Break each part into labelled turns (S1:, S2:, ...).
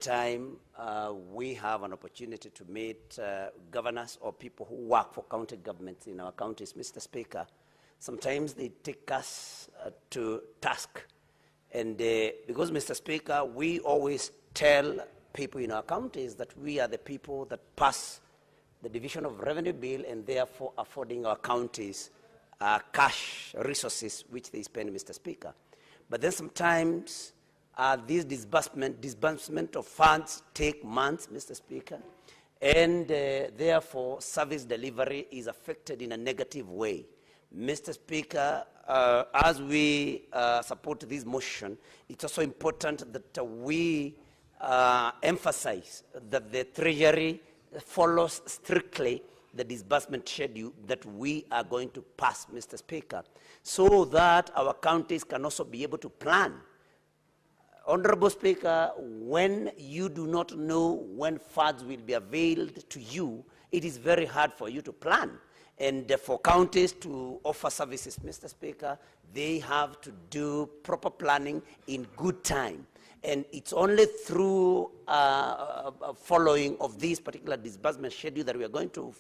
S1: time we have an opportunity to meet governors or people who work for county governments in our counties, Mr. Speaker, sometimes they take us to task. And because, Mr. Speaker, we always tell people in our counties that we are the people that pass the division of revenue bill and therefore affording our counties cash resources which they spend, Mr. Speaker. But then sometimes these disbursement of funds take months, Mr. Speaker, and therefore service delivery is affected in a negative way. Mr. Speaker, as we support this motion, it's also important that we emphasize that the Treasury follows strictly the disbursement schedule that we are going to pass, Mr. Speaker, so that our counties can also be able to plan. Honorable Speaker, when you do not know when funds will be availed to you, it is very hard for you to plan. And for counties to offer services, Mr. Speaker, they have to do proper planning in good time. And it's only through following of this particular disbursement schedule that we are going to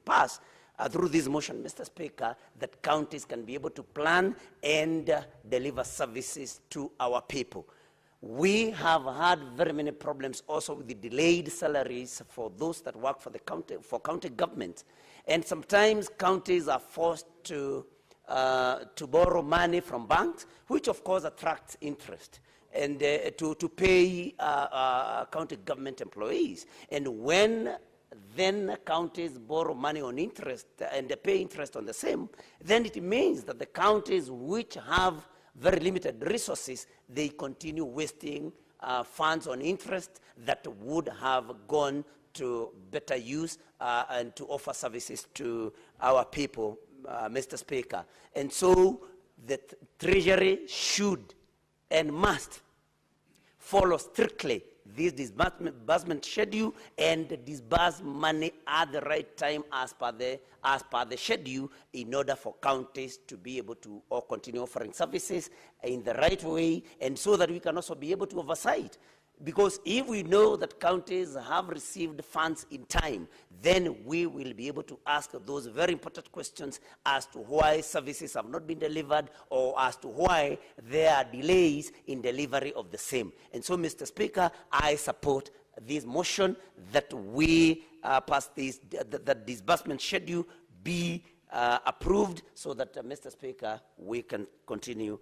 S1: pass through this motion, Mr. Speaker, that counties can be able to plan and deliver services to our people. We have had very many problems also with the delayed salaries for those that work for the county government. And sometimes counties are forced to borrow money from banks, which of course attracts interest, and to pay county government employees. And when then counties borrow money on interest and they pay interest on the same, then it means that the counties which have very limited resources, they continue wasting funds on interest that would have gone to better use and to offer services to our people, Mr. Speaker. And so the Treasury should and must follow strictly this disbursement schedule and disburse money at the right time as per the schedule, in order for counties to be able to continue offering services in the right way, and so that we can also be able to oversight. Because if we know that counties have received funds in time, then we will be able to ask those very important questions as to why services have not been delivered, or as to why there are delays in delivery of the same. And so, Mr. Speaker, I support this motion that we pass this, that disbursement schedule be approved, so that, Mr. Speaker, we can continue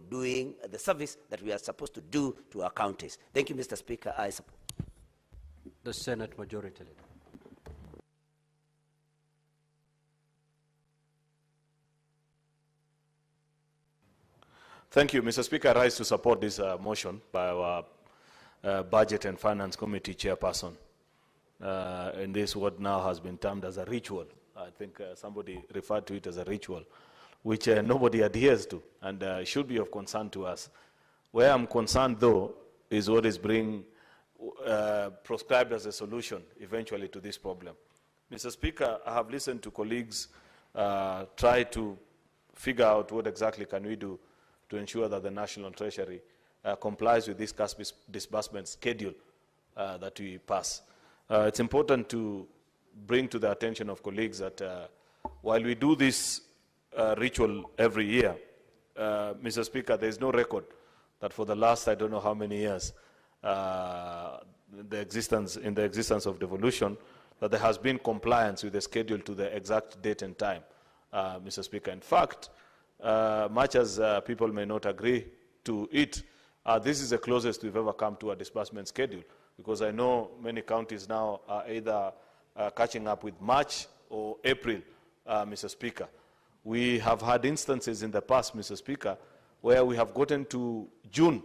S1: doing the service that we are supposed to do to our counties. Thank you, Mr. Speaker. I support.
S2: The Senate Majority Leader.
S3: Thank you, Mr. Speaker. I rise to support this motion by our Budget and Finance Committee Chairperson. And this what now has been termed as a ritual. I think somebody referred to it as a ritual, which nobody adheres to, and should be of concern to us. Where I'm concerned, though, is what is being proscribed as a solution eventually to this problem. Mr. Speaker, I have listened to colleagues try to figure out what exactly can we do to ensure that the National Treasury complies with this cash disbursement schedule that we pass. It's important to bring to the attention of colleagues that while we do this ritual every year, Mr. Speaker, there is no record that for the last, I don't know how many years, in the existence of devolution, that there has been compliance with the schedule to the exact date and time, Mr. Speaker. In fact, much as people may not agree to it, this is the closest we've ever come to a disbursement schedule, because I know many counties now are either catching up with March or April, Mr. Speaker. We have had instances in the past, Mr. Speaker, where we have gotten to June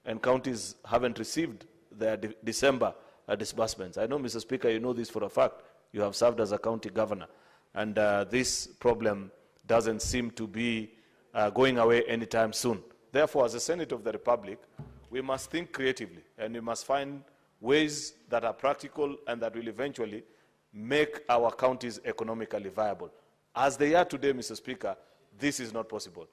S3: and counties haven't received their December disbursements. I know, Mr. Speaker, you know this for a fact. You have served as a county governor. And this problem doesn't seem to be going away anytime soon. Therefore, as a Senate of the Republic, we must think creatively, and we must find ways that are practical and that will eventually make our counties economically viable. As they are today, Mr. Speaker, this is not possible.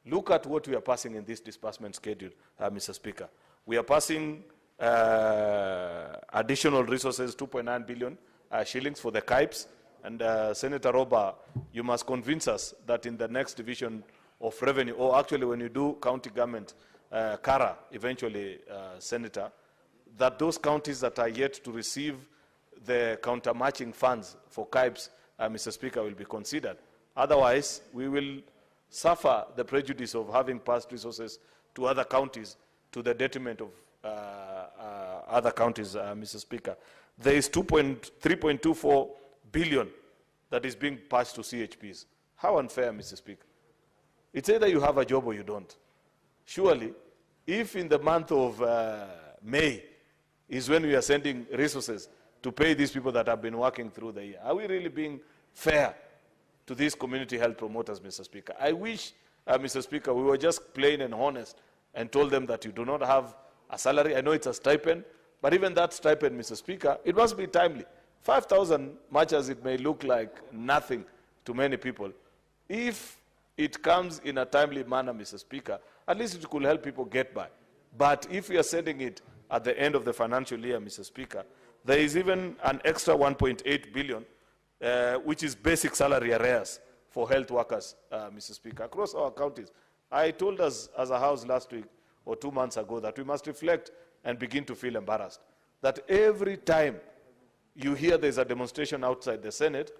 S3: Look at what we are passing in this disbursement schedule, Mr. Speaker. We are passing additional resources, 2.9 billion shillings for the KIPES. And Senator Roba, you must convince us that in the next division of revenue, or actually when you do county government, CARA, eventually, Senator, that those counties that are yet to receive the counter-matching funds for KIPES, Mr. Speaker, will be considered. Otherwise, we will suffer the prejudice of having passed resources to other counties to the detriment of other counties, Mr. Speaker. There is 3.24 billion that is being passed to CHPs. How unfair, Mr. Speaker? It's either you have a job or you don't. Surely, if in the month of May is when we are sending resources to pay these people that have been working through the year, are we really being fair to these community health promoters, Mr. Speaker? I wish, Mr. Speaker, we were just plain and honest and told them that you do not have a salary. I know it's a stipend, but even that stipend, Mr. Speaker, it must be timely. 5,000, much as it may look like nothing to many people, if it comes in a timely manner, Mr. Speaker, at least it could help people get by. But if we are sending it at the end of the financial year, Mr. Speaker, there is even an extra 1.8 billion, which is basic salary arrears for health workers, Mr. Speaker, across our counties. I told us as a House last week or 2 months ago that we must reflect and begin to feel embarrassed. That every time you hear there's a demonstration outside the Senate,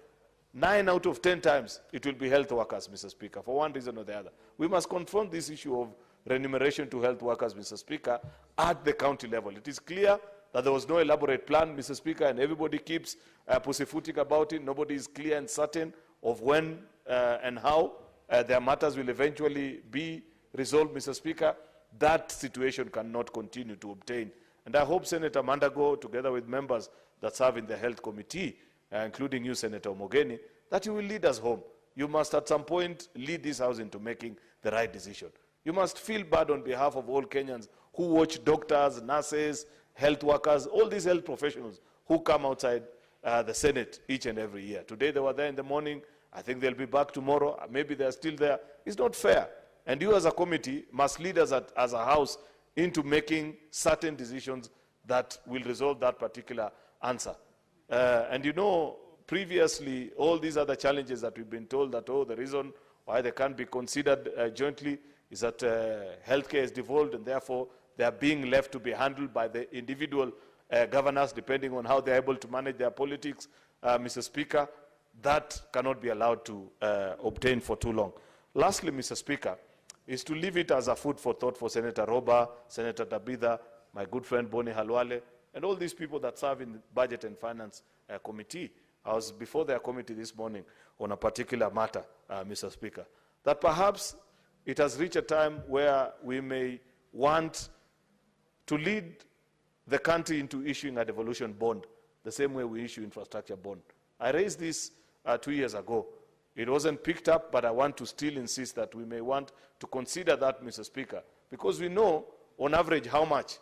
S3: 9 out of 10 times it will be health workers, Mr. Speaker, for one reason or the other. We must confront this issue of remuneration to health workers, Mr. Speaker, at the county level. It is clear that there was no elaborate plan, Mr. Speaker, and everybody keeps pussyfooting about it. Nobody is clear and certain of when and how their matters will eventually be resolved, Mr. Speaker. That situation cannot continue to obtain. And I hope Senator Mandago, together with members that serve in the Health Committee, including you, Senator Mogeni, that you will lead us home. You must at some point lead this House into making the right decision. You must feel bad on behalf of all Kenyans who watch doctors, nurses, health workers, all these health professionals who come outside the Senate each and every year. Today they were there in the morning. I think they'll be back tomorrow. Maybe they're still there. It's not fair. And you as a committee must lead us as a House into making certain decisions that will resolve that particular answer. And you know, previously, all these other challenges that we've been told that, oh, the reason why they can't be considered jointly is that healthcare is devolved and therefore they are being left to be handled by the individual governors depending on how they're able to manage their politics, Mr. Speaker. That cannot be allowed to obtain for too long. Lastly, Mr. Speaker, is to leave it as a food for thought for Senator Roba, Senator Dabitha, my good friend Boni Halwale, and all these people that serve in the Budget and Finance Committee. I was before their committee this morning on a particular matter, Mr. Speaker, that perhaps it has reached a time where we may want to lead the country into issuing a devolution bond, the same way we issue infrastructure bond. I raised this 2 years ago. It wasn't picked up, but I want to still insist that we may want to consider that, Mr. Speaker, because we know, on average, how much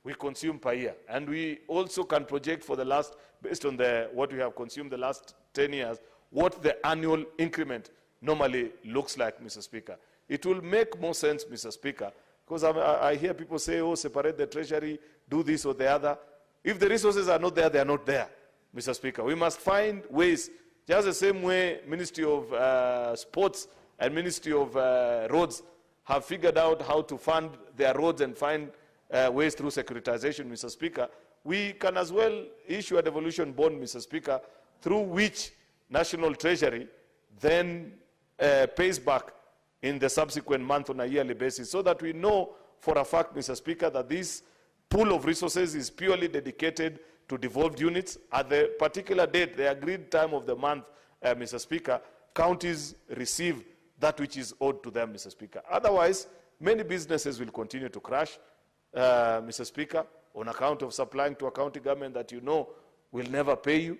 S3: we consume per year. And we also can project for the last, based on what we have consumed the last 10 years, what the annual increment normally looks like, Mr. Speaker. It will make more sense, Mr. Speaker, because I hear people say, oh, separate the treasury, do this or the other. If the resources are not there, they are not there, Mr. Speaker. We must find ways, just the same way Ministry of Sports and Ministry of Roads have figured out how to fund their roads and find ways through securitization, Mr. Speaker. We can as well issue a devolution bond, Mr. Speaker, through which National Treasury then pays back in the subsequent month on a yearly basis, so that we know for a fact, Mr. Speaker, that this pool of resources is purely dedicated to devolved units. At the particular date, the agreed time of the month, Mr. Speaker, counties receive that which is owed to them, Mr. Speaker. Otherwise, many businesses will continue to crash, Mr. Speaker, on account of supplying to a county government that you know will never pay you.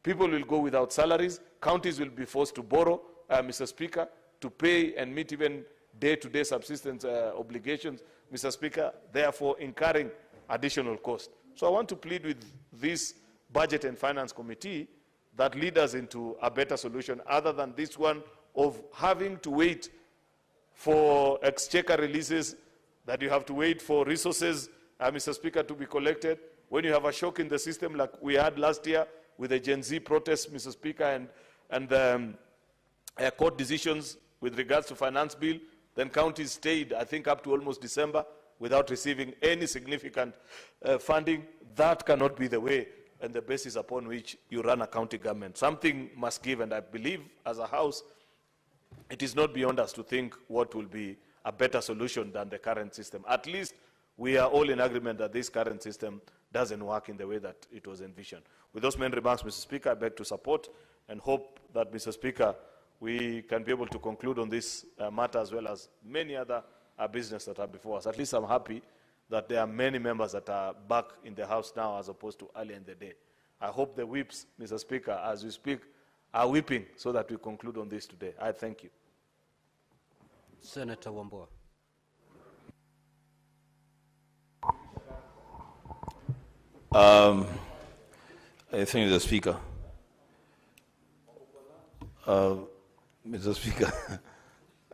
S3: People will go without salaries. Counties will be forced to borrow, Mr. Speaker, to pay and meet even day-to-day subsistence obligations, Mr. Speaker, therefore incurring additional cost. So I want to plead with this Budget and Finance Committee that lead us into a better solution other than this one of having to wait for exchequer releases, that you have to wait for resources Mr. Speaker, to be collected. When you have a shock in the system like we had last year with the Gen Z protests, Mr. Speaker, and court decisions with regards to finance bill, then counties stayed, I think, up to almost December without receiving any significant funding. That cannot be the way and the basis upon which you run a county government. Something must give, and I believe as a House, it is not beyond us to think what will be a better solution than the current system. At least we are all in agreement that this current system doesn't work in the way that it was envisioned. With those main remarks, Mr. Speaker, I beg to support and hope that, Mr. Speaker, we can be able to conclude on this matter as well as many other business that are before us. At least I'm happy that there are many members that are back in the House now as opposed to earlier in the day. I hope the whips, Mr. Speaker, as we speak, are whipping so that we conclude on this today. I thank you.
S2: Senator Wambua.
S4: I thank the Speaker. Mr. Speaker,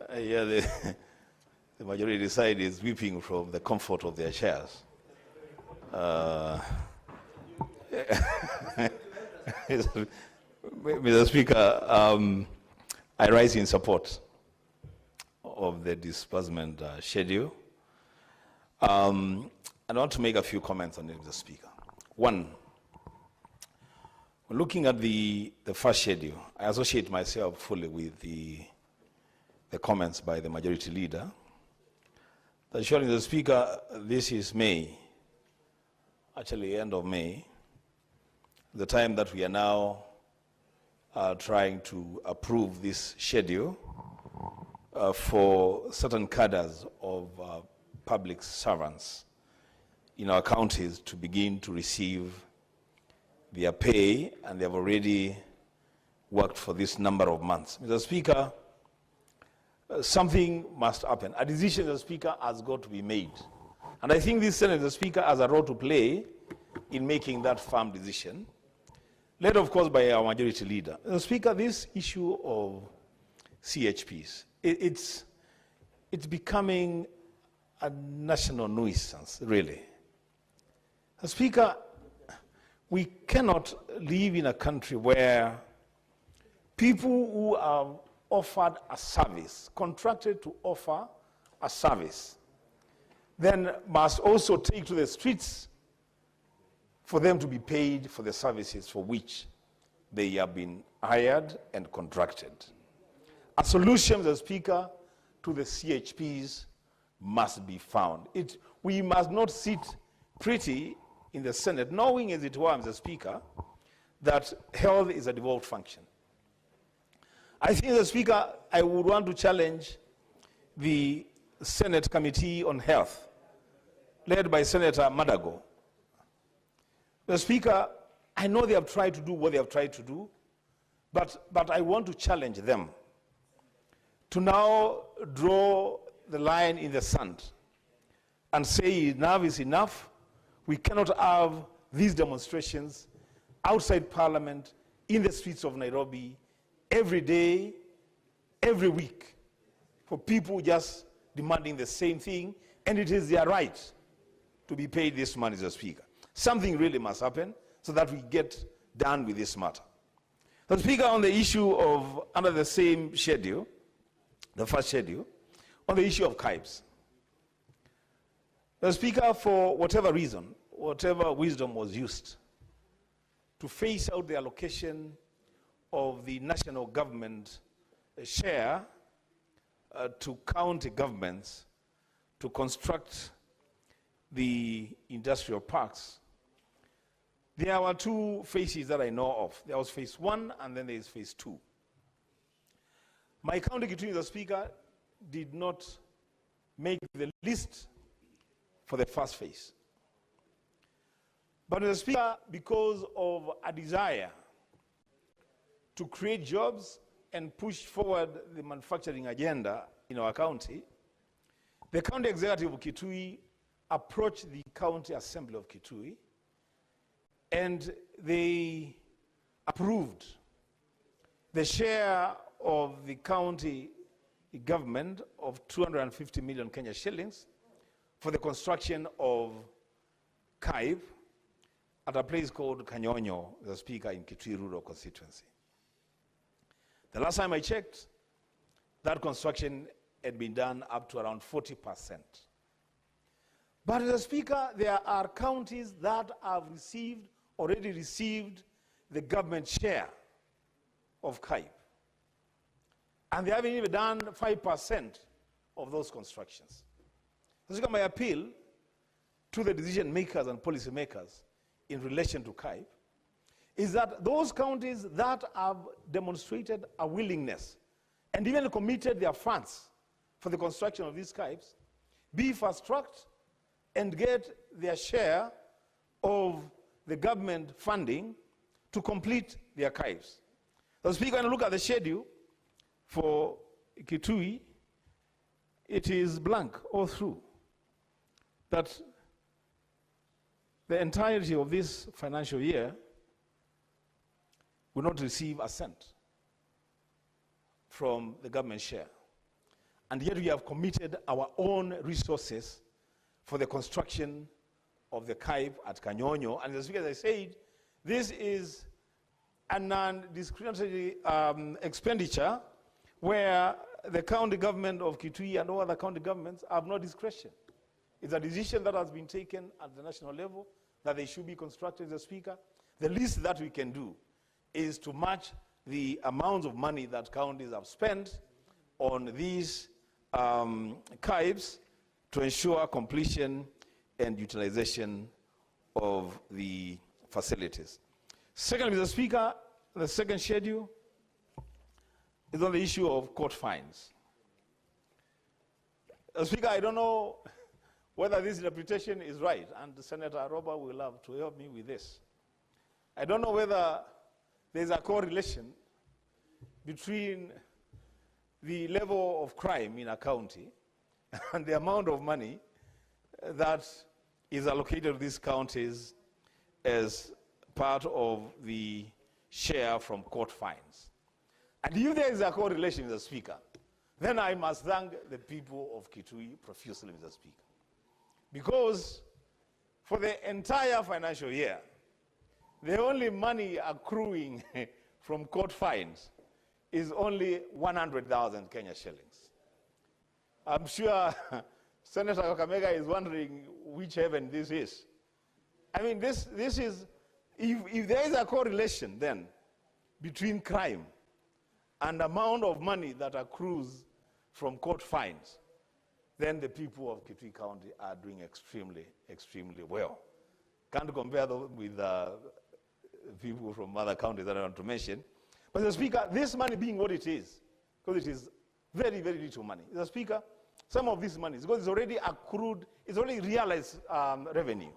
S4: I hear the majority side is weeping from the comfort of their chairs. Mr. Speaker, I rise in support of the disbursement schedule. I want to make a few comments on it, Mr. Speaker. One, looking at the first schedule, I associate myself fully with the comments by the majority leader. That surely, Mr. Speaker, this is May, actually end of May, the time that we are now trying to approve this schedule for certain cadres of public servants in our counties to begin to receive their pay, and they have already worked for this number of months. Mr. Speaker, something must happen. A decision, Mr. Speaker, has got to be made. And I think this Senate, Mr. Speaker, has a role to play in making that firm decision, led, of course, by our majority leader. Mr. Speaker, this issue of CHPs, it's becoming a national nuisance, really. Mr. Speaker, we cannot live in a country where people who are offered a service, contracted to offer a service, then must also take to the streets for them to be paid for the services for which they have been hired and contracted. A solution, Mr. Speaker, to the CHPs must be found. We must not sit pretty in the Senate, knowing as it were, Mr. Speaker, that health is a devolved function. I think, Mr. Speaker, I would want to challenge the Senate Committee on Health, led by Senator Madago. Mr. Speaker, I know they have tried to do what they have tried to do, but I want to challenge them to now draw the line in the sand and say enough is enough. We cannot have these demonstrations outside Parliament, in the streets of Nairobi, every day, every week, for people just demanding the same thing, and it is their right to be paid this money, Mr. Speaker. Something really must happen so that we get done with this matter. Mr. Speaker, on the issue of, under the same schedule, the first schedule, on the issue of CAIBs. Mr. Speaker, for whatever reason, whatever wisdom was used to phase out the allocation of the national government share to county governments to construct the industrial parks, there were two phases that I know of. There was phase 1 and then there is phase 2. My county, Mr. Speaker, did not make the list for the first phase. But, Mr. Speaker, because of a desire to create jobs and push forward the manufacturing agenda in our county, the county executive of Kitui approached the county assembly of Kitui, and they approved the share of the county government of 250 million Kenya shillings for the construction of Kaib at a place called Kanyonyo, the speaker in Kitui Rural constituency. The last time I checked, that construction had been done up to around 40%. But the speaker, there are counties that have already received the government share of Kaib. And they haven't even done 5% of those constructions. This is my appeal to the decision makers and policy makers in relation to Kaib, is that those counties that have demonstrated a willingness and even committed their funds for the construction of these Kaibs be fast-tracked and get their share of the government funding to complete their Kaibs. So Speaker, when I look at the schedule for Kitui, it is blank all through. That the entirety of this financial year will not receive a cent from the government share. And yet we have committed our own resources for the construction of the Kaib at Kanyonyo. And as I said, this is a non-discriminatory expenditure where the county government of Kitui and all other county governments have no discretion. It's a decision that has been taken at the national level that they should be constructed, the Speaker. The least that we can do is to match the amounts of money that counties have spent on these Kaibs to ensure completion and utilization of the facilities. Secondly, Mr. Speaker, the second schedule is on the issue of court fines. Speaker, I don't know whether this interpretation is right, and Senator Robert will have to help me with this. I don't know whether there's a correlation between the level of crime in a county and the amount of money that is allocated to these counties as part of the share from court fines. And if there is a correlation, Mr. Speaker, then I must thank the people of Kitui profusely, Mr. Speaker. Because for the entire financial year, the only money accruing from court fines is only 100,000 Kenya shillings. I'm sure Senator Kakamega is wondering which heaven this is. I mean, this is, if there is a correlation then between crime and the amount of money that accrues from court fines, then the people of Kitui County are doing extremely, extremely well. Can't compare them with people from other counties that I want to mention. But the Speaker, this money being what it is, because it is very, very little money. The Speaker, some of this money, because it's already accrued, it's already realized revenue.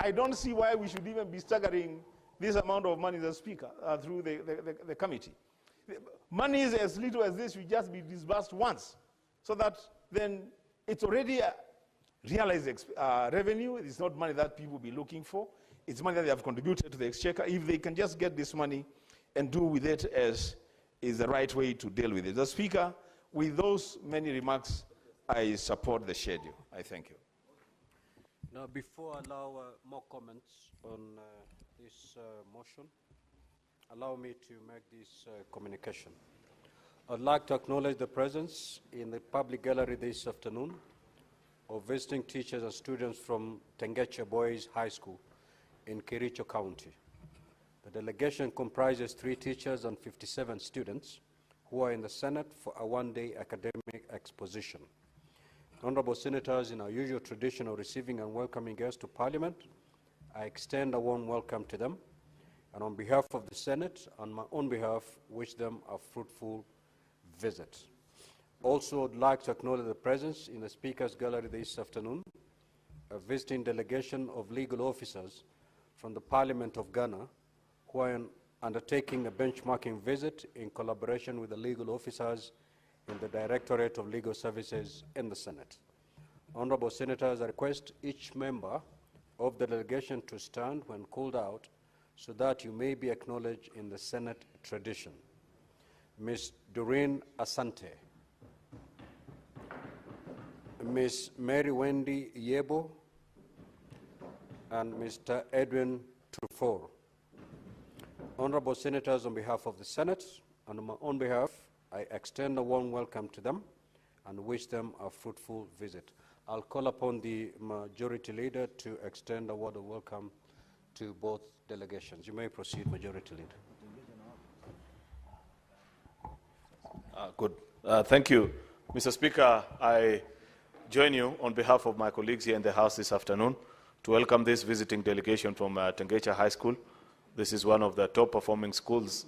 S4: I don't see why we should even be staggering this amount of money, the Speaker, through the committee. Money is as little as this, will just be disbursed once, so that then it's already realized revenue. It's not money that people will be looking for. It's money that they have contributed to the exchequer. If they can just get this money and do with it as is the right way to deal with it. The Speaker, with those many remarks, I support the schedule. I thank you.
S2: Now, before I allow more comments on this motion, allow me to make this communication. I'd like to acknowledge the presence in the public gallery this afternoon of visiting teachers and students from Tengeche Boys High School in Kericho County. The delegation comprises 3 teachers and 57 students who are in the Senate for a one-day academic exposition. Honorable Senators, in our usual tradition of receiving and welcoming guests to Parliament, I extend a warm welcome to them, and on behalf of the Senate, on my own behalf, wish them a fruitful visit. Also, I'd like to acknowledge the presence in the Speaker's Gallery this afternoon, a visiting delegation of legal officers from the Parliament of Ghana, who are undertaking a benchmarking visit in collaboration with the legal officers in the Directorate of Legal Services in the Senate. Honorable Senators, I request each member of the delegation to stand when called out so that you may be acknowledged in the Senate tradition. Ms. Doreen Asante, Ms. Mary Wendy Yebo, and Mr. Edwin Trufor. Honorable Senators, on behalf of the Senate and on my own behalf, I extend a warm welcome to them and wish them a fruitful visit. I'll call upon the Majority Leader to extend a word of welcome to both delegations. You may proceed, Majority Leader.
S3: Good. Thank you. Mr. Speaker, I join you on behalf of my colleagues here in the House this afternoon to welcome this visiting delegation from Tengecha High School. This is one of the top performing schools